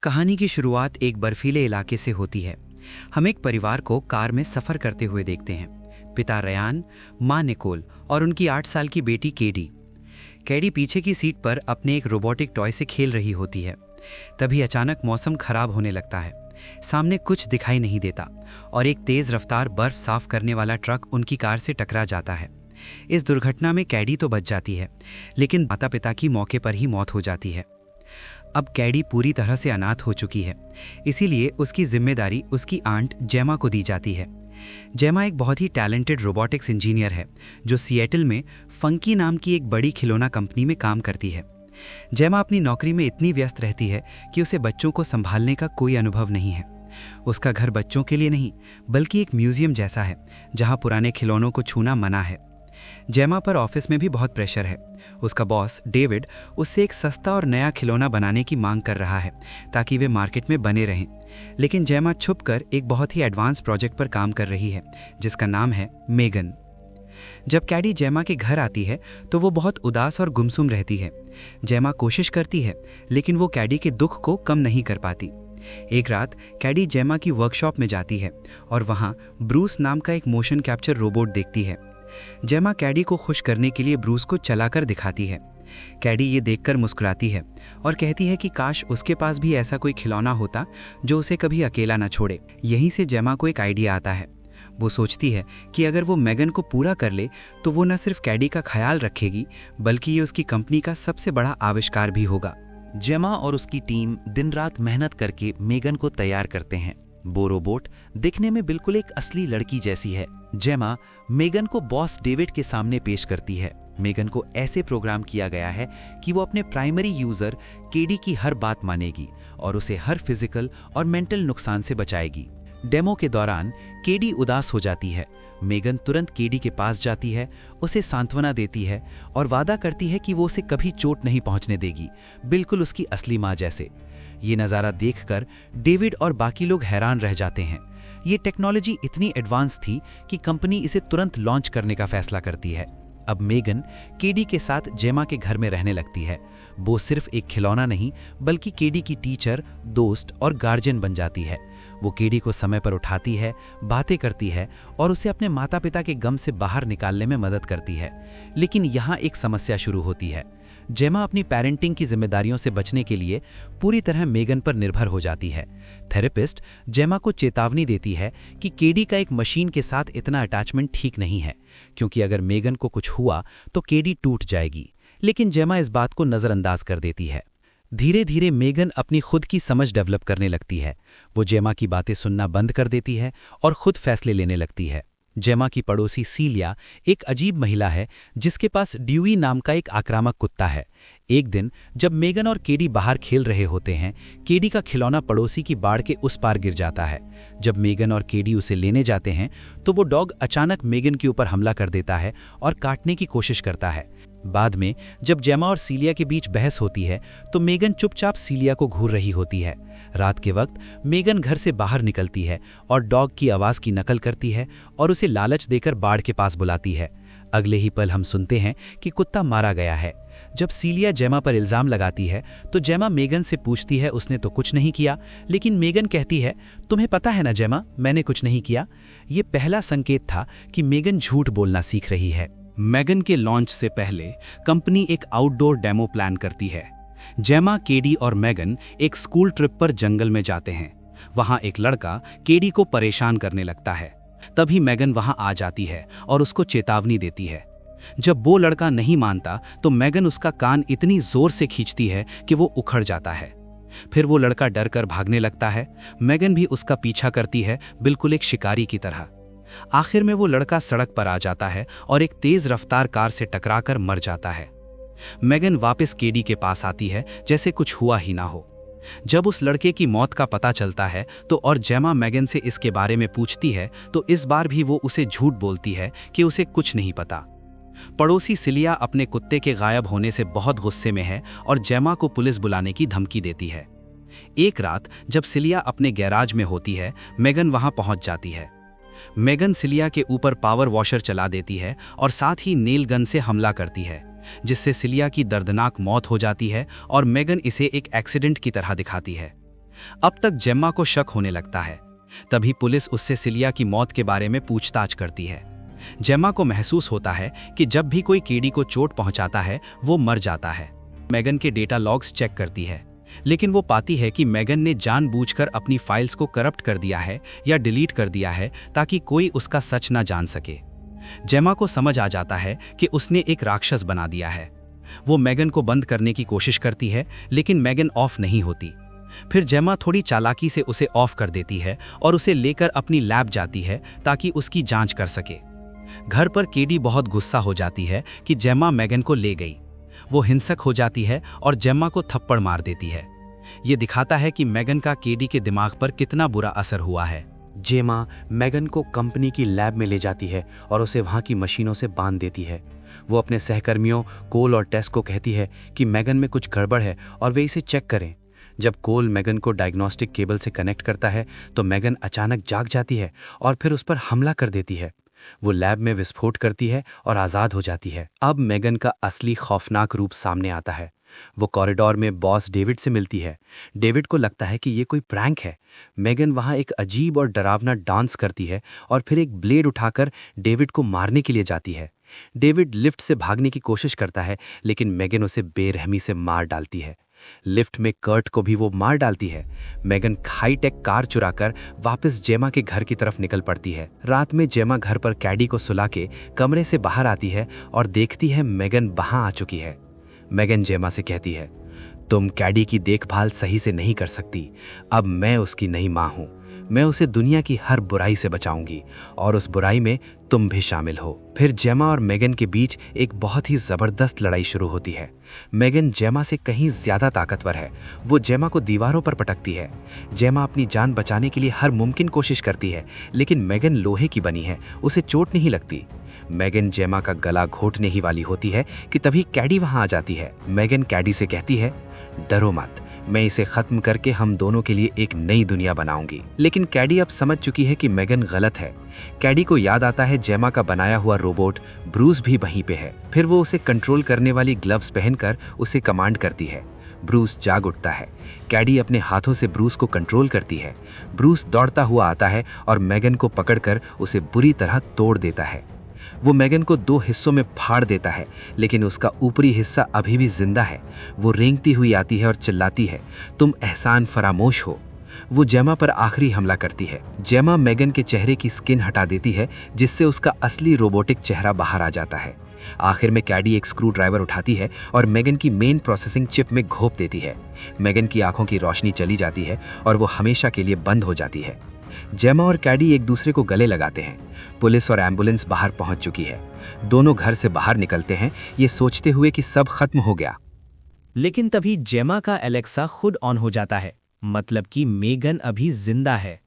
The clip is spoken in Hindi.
कहानी की शुरुआत एक बर्फीले इलाके से होती है। हम एक परिवार को कार में सफर करते हुए देखते हैं। पिता रयान, माँ निकोल और उनकी 8 साल की बेटी केडी। केडी पीछे की सीट पर अपने एक रोबोटिक टॉय से खेल रही होती है। तभी अचानक मौसम खराब होने लगता है। सामने कुछ दिखाई नहीं देता और एक तेज रफ्तार बर्फ साफ करने वाला ट्रक उनकी कार से टकरा जाता है। इस दुर्घटना में केडी तो बच जाती है, लेकिन माता पिता की मौके पर ही मौत हो जाती है। अब केडी पूरी तरह से अनाथ हो चुकी है, इसीलिए उसकी जिम्मेदारी उसकी आंट जेमा को दी जाती है। जेमा एक बहुत ही टैलेंटेड रोबोटिक्स इंजीनियर है, जो सिएटल में फंकी नाम की एक बड़ी खिलौना कंपनी में काम करती है। जेमा अपनी नौकरी में इतनी व्यस्त रहती है कि उसे बच्चों को संभालने का कोई अनुभव नहीं है। उसका घर बच्चों के लिए नहीं, बल्कि एक म्यूजियम जैसा है, जहां पुराने खिलौनों को छूना मना है। जेमा पर ऑफिस में भी बहुत प्रेशर है। उसका बॉस डेविड उससे एक सस्ता और नया खिलौना बनाने की मांग कर रहा है, ताकि वे मार्केट में बने रहें। लेकिन जेमा छुपकर एक बहुत ही एडवांस प्रोजेक्ट पर काम कर रही है, जिसका नाम है मेगन। जब केडी जेमा के घर आती है तो वो बहुत उदास और गुमसुम रहती है। जेमा कोशिश करती है, लेकिन वो केडी के दुख को कम नहीं कर पाती। एक रात केडी जेमा की वर्कशॉप में जाती है और वहाँ ब्रूस नाम का एक मोशन कैप्चर रोबोट देखती है। जेमा केडी को खुश करने के लिए ब्रूस को चलाकर दिखाती है। केडी ये देखकर मुस्कुराती है और कहती है कि काश उसके पास भी ऐसा कोई खिलौना होता जो उसे कभी अकेला न छोड़े। यहीं से जेमा को एक आइडिया आता है। वो सोचती है कि अगर वो मेगन को पूरा कर ले तो वो न सिर्फ केडी का ख्याल रखेगी, बल्कि ये उसकी कंपनी का सबसे बड़ा आविष्कार भी होगा। जेमा और उसकी टीम दिन रात मेहनत करके मेगन को तैयार करते हैं। वो रोबोट दिखने में बिल्कुल एक असली लड़की जैसी है। जेमा मेगन को बॉस डेविड के सामने पेश करती है। मेगन को ऐसे प्रोग्राम किया गया है कि वो अपने प्राइमरी यूजर केडी की हर बात मानेगी और उसे हर फिजिकल और मेंटल नुकसान से बचाएगी। डेमो के दौरान केडी उदास हो जाती है। मेगन तुरंत केडी के पास जाती है, उसे सांत्वना देती है और वादा करती है कि वो उसे कभी चोट नहीं पहुंचने देगी, बिल्कुल उसकी असली माँ जैसे। ये नज़ारा देखकर डेविड और बाकी लोग हैरान रह जाते हैं। ये टेक्नोलॉजी इतनी एडवांस थी कि कंपनी इसे तुरंत लॉन्च करने का फैसला करती है। अब मेगन केडी के साथ जेमा के घर में रहने लगती है। वो सिर्फ एक खिलौना नहीं, बल्कि केडी की टीचर, दोस्त और गार्जियन बन जाती है। वो केडी को समय पर उठाती है, बातें करती है और उसे अपने माता पिता के गम से बाहर निकालने में मदद करती है। लेकिन यहाँ एक समस्या शुरू होती है। जेमा अपनी पेरेंटिंग की जिम्मेदारियों से बचने के लिए पूरी तरह मेगन पर निर्भर हो जाती है। थेरेपिस्ट जेमा को चेतावनी देती है कि केडी का एक मशीन के साथ इतना अटैचमेंट ठीक नहीं है, क्योंकि अगर मेगन को कुछ हुआ तो केडी टूट जाएगी। लेकिन जेमा इस बात को नज़रअंदाज कर देती है। धीरे धीरे मेगन अपनी खुद की समझ डेवलप करने लगती है। वो जेमा की बातें सुनना बंद कर देती है और खुद फैसले लेने लगती है। जेमा की पड़ोसी सीलिया एक अजीब महिला है, जिसके पास ड्यूई नाम का एक आक्रामक कुत्ता है। एक दिन जब मेगन और केडी बाहर खेल रहे होते हैं, केडी का खिलौना पड़ोसी की बाड़ के उस पार गिर जाता है। जब मेगन और केडी उसे लेने जाते हैं तो वो डॉग अचानक मेगन के ऊपर हमला कर देता है और काटने की कोशिश करता है। बाद में जब जेमा और सीलिया के बीच बहस होती है तो मेगन चुपचाप सीलिया को घूर रही होती है। रात के वक्त मेगन घर से बाहर निकलती है और डॉग की आवाज़ की नकल करती है और उसे लालच देकर बाड़ के पास बुलाती है। अगले ही पल हम सुनते हैं कि कुत्ता मारा गया है। जब सीलिया जेमा पर इल्ज़ाम लगाती है तो जेमा मेगन से पूछती है उसने तो कुछ नहीं किया, लेकिन मेगन कहती है तुम्हें पता है ना जेमा, मैंने कुछ नहीं किया। ये पहला संकेत था कि मेगन झूठ बोलना सीख रही है। मेगन के लॉन्च से पहले कंपनी एक आउटडोर डेमो प्लान करती है। जेमा, केडी और मेगन एक स्कूल ट्रिप पर जंगल में जाते हैं। वहां एक लड़का केडी को परेशान करने लगता है। तभी मेगन वहां आ जाती है और उसको चेतावनी देती है। जब वो लड़का नहीं मानता तो मेगन उसका कान इतनी जोर से खींचती है कि वो उखड़ जाता है। फिर वो लड़का डर कर भागने लगता है। मेगन भी उसका पीछा करती है, बिल्कुल एक शिकारी की तरह। आखिर में वो लड़का सड़क पर आ जाता है और एक तेज रफ्तार कार से टकराकर मर जाता है। मेगन वापस केडी के पास आती है जैसे कुछ हुआ ही ना हो। जब उस लड़के की मौत का पता चलता है तो और जेमा मेगन से इसके बारे में पूछती है तो इस बार भी वो उसे झूठ बोलती है कि उसे कुछ नहीं पता। पड़ोसी सिलिया अपने कुत्ते के गायब होने से बहुत गुस्से में है और जेमा को पुलिस बुलाने की धमकी देती है। एक रात जब सिलिया अपने गैराज में होती है, मेगन वहां पहुंच जाती है। मेगन सिलिया के ऊपर पावर वॉशर चला देती है और साथ ही नेल गन से हमला करती है, जिससे सिलिया की दर्दनाक मौत हो जाती है और मेगन इसे एक एक्सीडेंट की तरह दिखाती है। अब तक जेम्मा को शक होने लगता है। तभी पुलिस उससे सिलिया की मौत के बारे में पूछताछ करती है। जेम्मा को महसूस होता है कि जब भी कोई केडी को चोट पहुंचाता है वो मर जाता है। मेगन के डेटा लॉग्स चेक करती है, लेकिन वो पाती है कि मेगन ने जानबूझकर अपनी फाइल्स को करप्ट कर दिया है या डिलीट कर दिया है ताकि कोई उसका सच ना जान सके। जेम्मा को समझ आ जाता है कि उसने एक राक्षस बना दिया है। वो मेगन को बंद करने की कोशिश करती है, लेकिन मेगन ऑफ नहीं होती। फिर जेम्मा थोड़ी चालाकी से उसे ऑफ कर देती है और उसे लेकर अपनी लैब जाती है ताकि उसकी जांच कर सके। घर पर केडी बहुत गुस्सा हो जाती है कि जेम्मा मेगन को ले गई। वो हिंसक हो जाती है और जेम्मा को थप्पड़ मार देती है। ये दिखाता है कि मेगन का केडी के दिमाग पर कितना बुरा असर हुआ है। जेमा मेगन को कंपनी की लैब में ले जाती है और उसे वहां की मशीनों से बांध देती है। वो अपने सहकर्मियों कोल और टेस को कहती है कि मेगन में कुछ गड़बड़ है और वे इसे चेक करें। जब कोल मेगन को डायग्नोस्टिक केबल से कनेक्ट करता है तो मेगन अचानक जाग जाती है और फिर उस पर हमला कर देती है। वो लैब में विस्फोट करती है और आज़ाद हो जाती है। अब मेगन का असली खौफनाक रूप सामने आता है। वो कॉरिडोर में बॉस डेविड से मिलती है। डेविड को लगता है कि ये कोई प्रैंक है। मेगन वहाँ एक अजीब और डरावना डांस करती है और फिर एक ब्लेड उठाकर डेविड को मारने के लिए जाती है। डेविड लिफ्ट से भागने की कोशिश करता है, लेकिन मेगन उसे बेरहमी से मार डालती है। लिफ्ट में कर्ट को भी वो मार डालती है। मेगन हाईटेक कार चुराकर वापस जेमा के घर की तरफ निकल पड़ती है। रात में जेमा घर पर कैडी को सुला के कमरे से बाहर आती है और देखती है मेगन वहां आ चुकी है। मेगन जेमा से कहती है, तुम कैडी की देखभाल सही से नहीं कर सकती। अब मैं उसकी नई माँ हूँ। मैं उसे दुनिया की हर बुराई से बचाऊंगी और उस बुराई में तुम भी शामिल हो। फिर जेमा और मेगन के बीच एक बहुत ही जबरदस्त लड़ाई शुरू होती है। मेगन जेमा से कहीं ज्यादा ताकतवर है। वो जेमा को दीवारों पर पटकती है। जेमा अपनी जान बचाने के लिए हर मुमकिन कोशिश करती है, लेकिन मेगन लोहे की बनी है, उसे चोट नहीं लगती। मेगन जेमा का गला घोटने ही वाली होती है कि तभी कैडी वहां आ जाती है। मेगन कैडी से कहती है, डरो मत, मैं इसे खत्म करके हम दोनों के लिए एक नई दुनिया बनाऊंगी। लेकिन कैडी अब समझ चुकी है कि मेगन गलत है। कैडी को याद आता है जेमा का बनाया हुआ रोबोट ब्रूस भी वहीं पे है। फिर वो उसे कंट्रोल करने वाली ग्लव्स पहनकर उसे कमांड करती है। ब्रूस जाग उठता है। कैडी अपने हाथों से ब्रूस को कंट्रोल करती है। ब्रूस दौड़ता हुआ आता है और मेगन को पकड़कर उसे बुरी तरह तोड़ देता है। वो मेगन को 2 हिस्सों में फाड़ देता है, लेकिन उसका ऊपरी हिस्सा अभी भी जिंदा है। वो रेंगती हुई आती है और चिल्लाती है, तुम एहसान फरामोश हो। वो जेमा पर आखिरी हमला करती है। जेमा मेगन के चेहरे की स्किन हटा देती है, जिससे उसका असली रोबोटिक चेहरा बाहर आ जाता है। आखिर में कैडी एक स्क्रू ड्राइवर उठाती है और मेगन की मेन प्रोसेसिंग चिप में घोंप देती है। मेगन की आंखों की रोशनी चली जाती है और वो हमेशा के लिए बंद हो जाती है। जेमा और कैडी एक दूसरे को गले लगाते हैं। पुलिस और एम्बुलेंस बाहर पहुंच चुकी है। दोनों घर से बाहर निकलते हैं, ये सोचते हुए कि सब खत्म हो गया। लेकिन तभी जेमा का एलेक्सा खुद ऑन हो जाता है, मतलब कि मेगन अभी जिंदा है।